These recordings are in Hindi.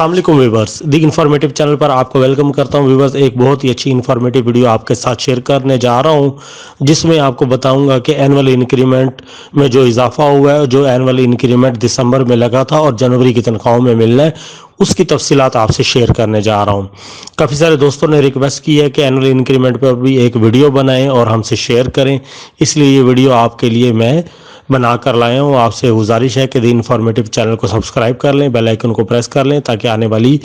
अस्सलाम वालेकुम व्यूअर्स, दी इन्फॉर्मेटिव चैनल पर आपको वेलकम करता हूं। व्यूअर्स, एक बहुत ही अच्छी इन्फॉर्मेटिव वीडियो आपके साथ शेयर करने जा रहा हूं, जिसमें आपको बताऊंगा कि एनुअल इंक्रीमेंट में जो इजाफा हुआ है, जो एनुअल इंक्रीमेंट दिसंबर में लगा था और जनवरी की तनख्वाहों में मिलना है, उसकी तफसीलात आपसे शेयर करने जा रहा हूं। काफ़ी सारे दोस्तों ने रिक्वेस्ट की है कि एनुअल इंक्रीमेंट पर भी एक वीडियो बनाएं और हमसे शेयर करें, इसलिए ये वीडियो आपके लिए मैं बना कर लाया हूँ। आपसे गुजारिश है कि दी इन्फॉर्मेटिव चैनल को सब्सक्राइब कर लें, बेल आइकन को प्रेस कर लें, ताकि आने वाली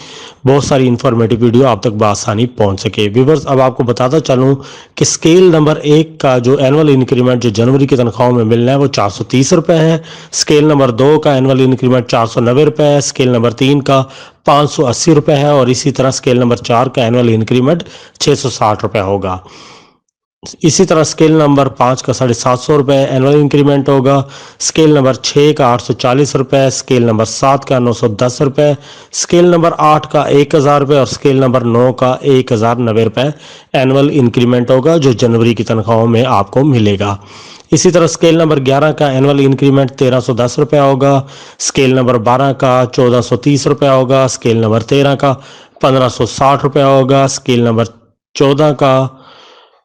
बहुत सारी इन्फॉर्मेटिव वीडियो आप तक बआसानी पहुंच सके। व्यूअर्स, अब आपको बताता चलूँ कि स्केल नंबर 1 का जो एनुअल इंक्रीमेंट जो जनवरी की तनख्वाहों में मिलना है वो 430 रुपये है। स्केल नंबर 2 का एनुअल इंक्रीमेंट 490 रुपये है। स्केल नंबर 3 का 580 रुपये है और इसी तरह स्केल नंबर 4 का एनुअल इंक्रीमेंट 660 रुपये होगा। इसी तरह स्केल नंबर 5 का 750 रुपये एनुअल इंक्रीमेंट होगा। स्केल नंबर 6 का 840 रुपये, स्केल नंबर 7 का 910 रुपये, स्केल नंबर 8 का 1000 रुपये और स्केल नंबर 9 का 1090 रुपये एनुअल इंक्रीमेंट होगा, जो जनवरी की तनख्वाहों में आपको मिलेगा। इसी तरह स्केल नंबर 11 का एनुअल इंक्रीमेंट 1310 रुपये होगा। स्केल नंबर 12 का 1430 रुपये होगा। स्केल नंबर 13 का 1560 रुपये होगा। स्केल नंबर 14 का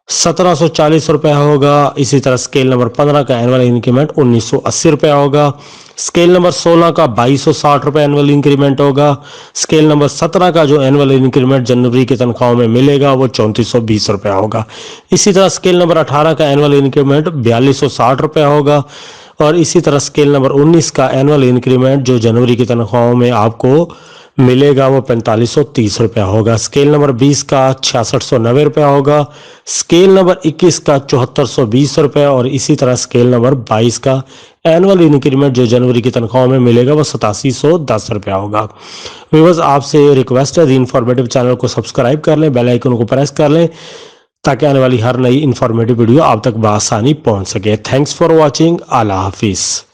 1740 रुपये होगा। इसी तरह स्केल नंबर 15 का एनुअल इंक्रीमेंट 1980 रुपये होगा। स्केल नंबर 16 का 2260 रुपये एनुअल इंक्रीमेंट होगा। स्केल नंबर 17 का जो एनुअल इंक्रीमेंट जनवरी की तनख्वाहों में मिलेगा वो 3420 रुपये होगा। इसी तरह स्केल नंबर 18 का एनुअल इंक्रीमेंट 4260 रुपये होगा और इसी तरह स्केल नंबर 19 का एनुअल इंक्रीमेंट जो जनवरी की तनख्वाहों में आपको मिलेगा वो 4530 रुपया होगा। स्केल नंबर 20 का 6690 रुपया होगा। स्केल नंबर 21 का 7420 रुपये और इसी तरह स्केल नंबर 22 का एनुअल इंक्रीमेंट जो जनवरी की तनख्वाहों में मिलेगा वो 8710 रुपया होगा। व्यूअर्स, आपसे रिक्वेस्ट है, इन्फॉर्मेटिव चैनल को सब्सक्राइब कर लें, बेल आइकन को प्रेस कर लें, ताकि आने वाली हर नई इन्फॉर्मेटिव वीडियो आप तक बआसानी पहुंच सके। Thanks for watching. अल्लाह हाफिज़।